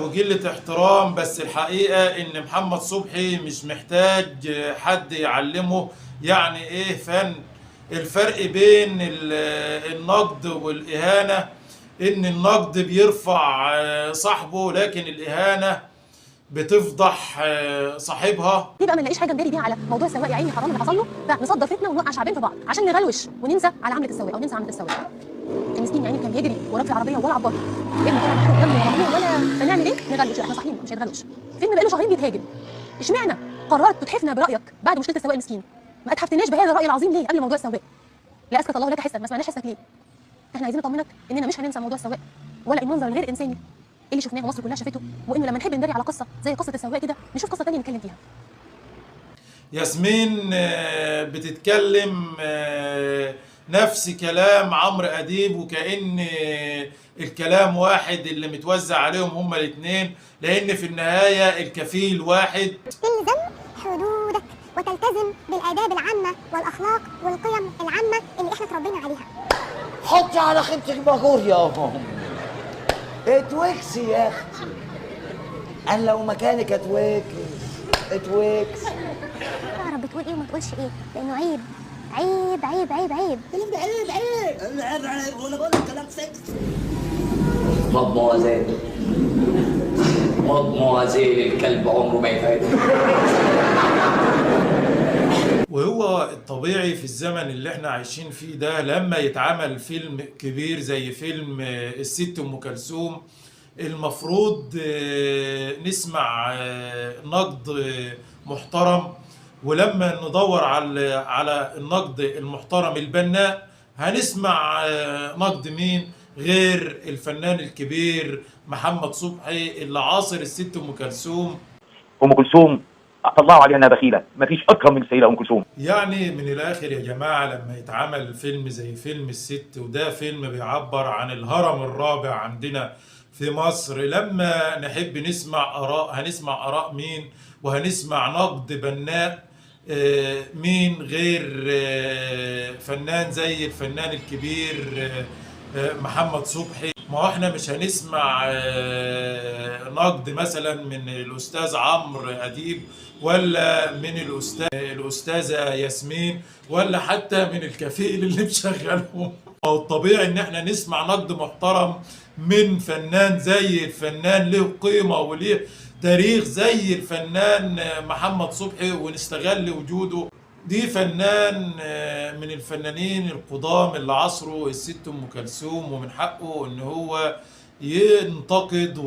وقلة احترام، بس الحقيقة ان محمد صبحي مش محتاج حد يعلمه يعني ايه فن. الفرق بين النقد والإهانة ان النقد بيرفع صاحبه، لكن الإهانة بتفضح صاحبها. دي بقى ما نلاقيش حاجه نداري بيها على موضوع السواق يا عيني حرام اللي حصل له، فنصدر فتنه ونوقع شعبين في بعض عشان نغلوش وننسى على عمله السواق او ننسى عمله السواق. المسكين يا عيني كان بيجري وراه في العربيه ولا عبط ابنه طبعا محروق دم ومهموم، ولا فنعمل ايه؟ نغلوش. احنا صاحيين مش هيتغلوش. فيلم بقاله شهرين بيتهاجم، اشمعنى قررت تتحفنا برايك بعد مشكله السواق المسكين؟ ما اتحفتناش بهذا الراي العظيم ليه قبل موضوع السواق؟ لا اسكت الله لك حسك، ما سمعناش حسك ليه؟ احنا عايزين نطمنك اننا مش هننسى موضوع السواق ولا المنظر الغير انساني اللي شفناه ومصر كلها شافته، وانه لما نحب نداري على قصه زي قصه السواق كده نشوف قصه ثانيه نتكلم فيها. ياسمين بتتكلم نفس كلام عمرو أديب، وكأن الكلام واحد اللي متوزع عليهم هما الاثنين، لأن في النهاية الكفيل واحد. تلزم حدودك وتلتزم بالآداب العامة والأخلاق والقيم العامة اللي احنا اتربينا عليها. حطي على خيبتك باجور يا أم. اتوكسي يا اختي، انا لو مكانك اتوكس. اعرف بتقول ايه وما تقولش ايه، لانه عيب عيب عيب عيب عيب. كلام ده عيب وانا بقول لك كلام سكس. مضموزيل الكلب عمره ما يتعب. وهو الطبيعي في الزمن اللي احنا عايشين فيه ده لما يتعمل فيلم كبير زي فيلم الست أم كلثوم، المفروض نسمع نقد محترم. ولما ندور على النقد المحترم البناء هنسمع نقد مين غير الفنان الكبير محمد صبحي اللي عاصر الست أم كلثوم. ام كلثوم طلعوا عليها انها بخيله، مفيش اكرم من السيده ام كلثوم. يعني من الاخر يا جماعه، لما يتعمل فيلم زي فيلم الست، وده فيلم بيعبر عن الهرم الرابع عندنا في مصر، لما نحب نسمع اراء هنسمع اراء مين؟ وهنسمع نقد بناء مين غير فنان زي الفنان الكبير محمد صبحي؟ ما هو احنا مش هنسمع نقد مثلا من الاستاذ عمرو اديب، ولا من الاستاذه ياسمين، ولا حتى من الكفيل اللي مشغلهم. هو الطبيعي ان احنا نسمع نقد محترم من فنان زي الفنان له قيمه وليه تاريخ زي الفنان محمد صبحي، ونستغل وجوده. دي فنان من الفنانين القدام اللي عصروا الست ام كلثوم، ومن حقه ان هو ينتقد